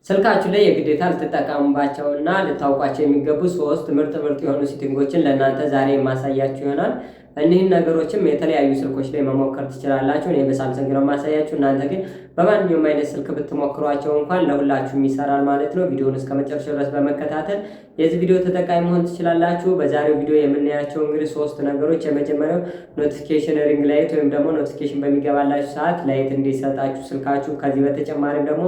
ስልካችሁ ላይ የግዴታ ልትጠቀሙባቸውና ልታውቋቸው የሚገቡ ሶስት ምርጥ የሆኑ ሴቲንጎችን ለእናንተ ዛሬ የማሳያችሁ ይሆናል። እኒህን ነገሮችም የተለያዩ ስልኮች ላይ መሞከር ትችላላችሁ። እኔ በሳምሰንግ ነው የማሳያችሁ። እናንተ ግን በማንኛውም አይነት ስልክ ብትሞክሯቸው እንኳን ለሁላችሁም ይሰራል ማለት ነው። ቪዲዮውን እስከ መጨረሻው ድረስ በመከታተል የዚህ ቪዲዮ ተጠቃሚ መሆን ትችላላችሁ። በዛሬው ቪዲዮ የምናያቸው እንግዲህ ሶስት ነገሮች፣ የመጀመሪያው ኖቲፊኬሽን ሪንግ ላይት ወይም ደግሞ ኖቲፊኬሽን በሚገባላችሁ ሰዓት ላይት እንዲሰጣችሁ ስልካችሁ። ከዚህ በተጨማሪም ደግሞ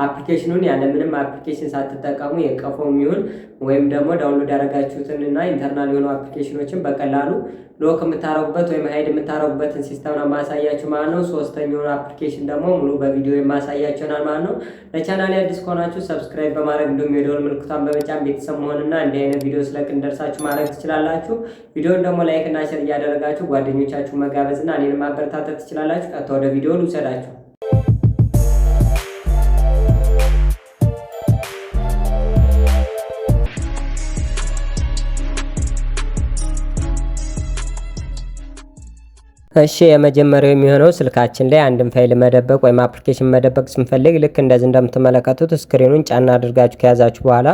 አፕሊኬሽኑን ያለምንም አፕሊኬሽን ሳትጠቀሙ የቀፎም ይሁን ወይም ደግሞ ዳውንሎድ ያደረጋችሁትን እና ኢንተርናል የሆኑ አፕሊኬሽኖችን በቀላሉ ሎክ የምታረጉበት ወይም ሃይድ የምታረጉበትን ሲስተም ነው ማሳያችሁ ማለት ነው። ሶስተኛውን አፕሊኬሽን ደግሞ ሙሉ በቪዲዮ የማሳያችሁ ይሆናል ማለት ነው። ለቻናሌ አዲስ ከሆናችሁ ሰብስክራይብ በማድረግ እንዲሁም የደወል ምልክቷን በመጫን ቤተሰብ መሆንና እንዲህ አይነት ቪዲዮ ስለቅ እንደርሳችሁ ማድረግ ትችላላችሁ። ቪዲዮውን ደግሞ ላይክ እና ሼር እያደረጋችሁ ጓደኞቻችሁ መጋበዝና እኔን ማበረታታት ትችላላችሁ። ቀጥታ ወደ ቪዲዮ ልውሰዳችሁ። እሺ የመጀመሪያው የሚሆነው ስልካችን ላይ አንድን ፋይል መደበቅ ወይም አፕሊኬሽን መደበቅ ስንፈልግ ልክ እንደዚህ እንደምትመለከቱት ስክሪኑን ጫና አድርጋችሁ ከያዛችሁ በኋላ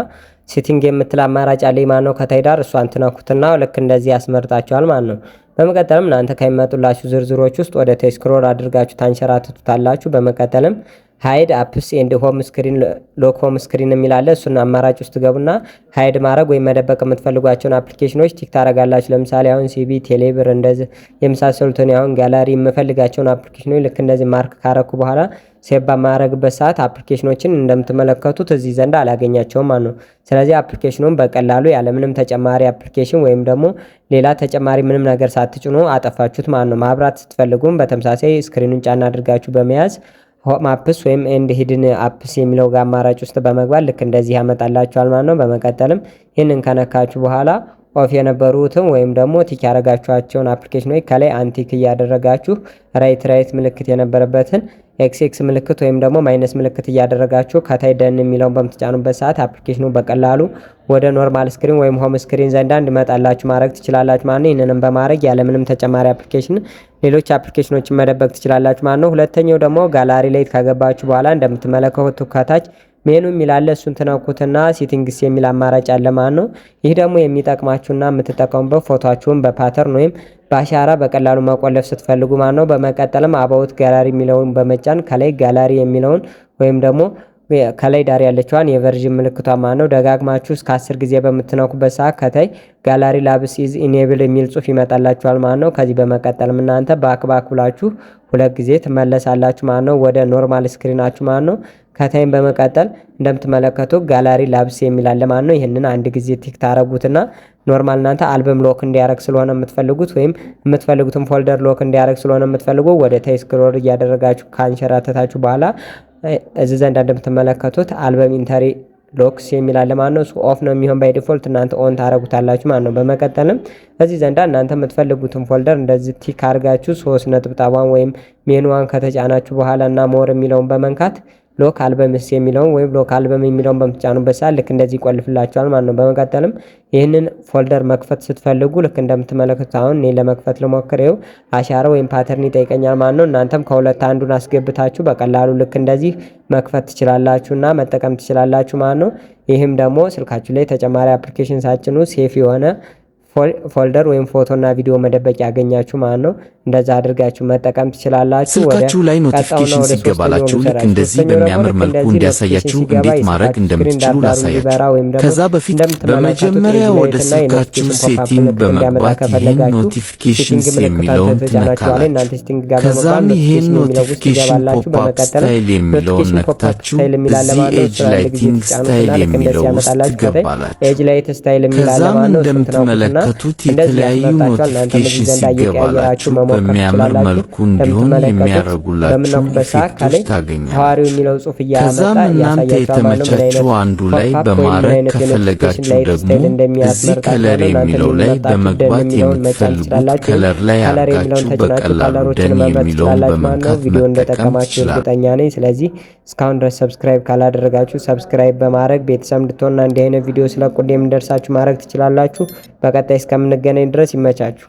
ሴቲንግ የምትል አማራጭ አለ ማለት ነው። ከታይ ዳር እሷን ትነኩትና ልክ እንደዚህ ያስመርጣችኋል ማለት ነው። በመቀጠልም እናንተ ከሚመጡላችሁ ዝርዝሮች ውስጥ ወደ ታይ ስክሮል አድርጋችሁ ታንሸራትቱታላችሁ። በመቀጠልም ሃይድ አፕስ ኤንድ ሆም ስክሪን ሎክ ሆም ስክሪን የሚላለ እሱን አማራጭ ውስጥ ገቡና ሃይድ ማድረግ ወይም መደበቅ የምትፈልጓቸውን አፕሊኬሽኖች ቲክ ታረጋላችሁ። ለምሳሌ አሁን ሲቢ፣ ቴሌብር እንደዚህ የመሳሰሉትን አሁን ጋላሪ የምፈልጋቸውን አፕሊኬሽኖች ልክ እንደዚህ ማርክ ካረኩ በኋላ ሴቭ በማድረግበት ሰዓት አፕሊኬሽኖችን እንደምትመለከቱት እዚህ ዘንድ አላገኛቸውም ማለት ነው። ስለዚህ አፕሊኬሽኑን በቀላሉ ያለምንም ተጨማሪ አፕሊኬሽን ወይም ደግሞ ሌላ ተጨማሪ ምንም ነገር ሳትጭኑ አጠፋችሁት ማለት ነው። ማብራት ስትፈልጉም በተመሳሳይ ስክሪኑን ጫና አድርጋችሁ በመያዝ ሆም አፕስ ወይም ኤንድ ሂድን አፕስ የሚለው ጋር አማራጭ ውስጥ በመግባት ልክ እንደዚህ ያመጣላችኋል ማለት ነው። በመቀጠልም ይህንን ከነካችሁ በኋላ ኦፍ የነበሩትን ወይም ደግሞ ቲክ ያደረጋችኋቸውን አፕሊኬሽኖች ከላይ አንቲክ እያደረጋችሁ ራይት ምልክት የነበረበትን ኤክስ ምልክት ወይም ደግሞ ማይነስ ምልክት እያደረጋችሁ ከታይ ደን የሚለውን በምትጫኑበት ሰዓት አፕሊኬሽኑ በቀላሉ ወደ ኖርማል ስክሪን ወይም ሆም ስክሪን ዘንዳ እንዲመጣላችሁ ማድረግ ትችላላችሁ ማለት ነው። ይህንንም በማድረግ ያለምንም ተጨማሪ አፕሊኬሽን ሌሎች አፕሊኬሽኖችን መደበቅ ትችላላችሁ ማለት ነው። ሁለተኛው ደግሞ ጋላሪ ላይ ካገባችሁ በኋላ እንደምትመለከቱት ከታች ሜኑ የሚላለ እሱን ትነኩትና ሴቲንግስ የሚል አማራጭ አለ ማለት ነው። ይህ ደግሞ የሚጠቅማችሁና የምትጠቀሙበት ፎቶአችሁን በፓተርን ወይም በአሻራ በቀላሉ መቆለፍ ስትፈልጉ ማለት ነው። በመቀጠልም አባውት ጋላሪ የሚለውን በመጫን ከላይ ጋላሪ የሚለውን ወይም ደግሞ ከላይ ዳር ያለችዋን የቨርዥን ምልክቷ ማለት ነው ደጋግማችሁ እስከ 10 ጊዜ በምትነኩበት ሰዓት ከታይ ጋላሪ ላብስ ኢዝ ኢኔብል የሚል ጽሑፍ ይመጣላችኋል ማለት ነው። ከዚህ በመቀጠልም እናንተ ባክ ብላችሁ 2 ጊዜ ትመለሳላችሁ ማለት ነው ወደ ኖርማል ስክሪናችሁ ማለት ነው። ከታይም በመቀጠል እንደምትመለከቱ ጋላሪ ላብስ የሚል አለ ማለት ነው። ይሄንን አንድ ጊዜ ቲክ ታረጉትና ኖርማል እናንተ አልበም ሎክ እንዲያረግ ስለሆነ የምትፈልጉት ወይም የምትፈልጉትን ፎልደር ሎክ እንዲያረግ ስለሆነ የምትፈልጉ ወደ ታይ ስክሮል እያደረጋችሁ ካንሸራተታችሁ በኋላ እዚህ ዘንድ እንደምትመለከቱት አልበም ኢንተሪ ሎክስ የሚል አለ ማለት ነው። እሱ ኦፍ ነው የሚሆን ባይ ዲፎልት፣ እናንተ ኦን ታረጉታላችሁ ማለት ነው። በመቀጠልም እዚህ ዘንዳ እናንተ የምትፈልጉትን ፎልደር እንደዚህ ቲክ አድርጋችሁ 3 ነጥብጣቧን ወይም ሜኑዋን ከተጫናችሁ በኋላ እና ሞር የሚለውን በመንካት ሎክ አልበምስ የሚለውን ወይም ሎክ አልበም የሚለውን በምትጫኑበት ሰዓት ልክ እንደዚህ ይቆልፍላችኋል ማለት ነው። በመቀጠልም ይህንን ፎልደር መክፈት ስትፈልጉ ልክ እንደምትመለከቱት አሁን እኔ ለመክፈት ልሞክር፣ አሻራ ወይም ፓተርን ይጠይቀኛል ማለት ነው። እናንተም ከሁለት አንዱን አስገብታችሁ በቀላሉ ልክ እንደዚህ መክፈት ትችላላችሁና መጠቀም ትችላላችሁ ማለት ነው። ይህም ደግሞ ስልካችሁ ላይ ተጨማሪ አፕሊኬሽን ሳትጭኑ ሴፍ የሆነ ፎልደር ወይም ፎቶና ቪዲዮ መደበቅ ያገኛችሁ ማለት ነው። እንደዛ አድርጋችሁ መጠቀም ትችላላችሁ። ስልካችሁ ላይ ኖቲፊኬሽን ሲገባላችሁ ልክ እንደዚህ በሚያምር መልኩ እንዲያሳያችሁ እንዴት ማድረግ እንደምትችሉ ላሳያችሁ። ከዛ በፊት በመጀመሪያ ወደ ስልካችሁ ሴቲንግ በመግባት ይህን ኖቲፊኬሽንስ የሚለውን ትነካላችሁ። ከዛም ይህን ኖቲፊኬሽን ፖፕአፕ ስታይል የሚለውን ነክታችሁ እዚህ ኤጅ ላይቲንግ ስታይል የሚለው ውስጥ ትገባላችሁ። ከዛም እንደምትመለከቱት የተለያዩ ኖቲፊኬሽን ሲገባላችሁ በሚያምር መልኩ እንዲሆን የሚያደርጉላችሁ ኢፌክቶች ታገኛላችሁ። ከዛም እናንተ የተመቻችሁ አንዱ ላይ በማድረግ ከፈለጋችሁ ደግሞ እዚህ ከለር የሚለው ላይ በመግባት የምትፈልጉት ከለር ላይ አድርጋችሁ በቀላሉ ደን የሚለውን በመንካት መጠቀም ትችላላችሁ። ስለዚህ እስካሁን ድረስ ሰብስክራይብ ካላደረጋችሁ ሰብስክራይብ በማድረግ ቤተሰብ እንድትሆኑና እንዲህ አይነት ቪዲዮ ስለቁ እንደምደርሳችሁ ማድረግ ትችላላችሁ። በቀጣይ እስከምንገናኝ ድረስ ይመቻችሁ።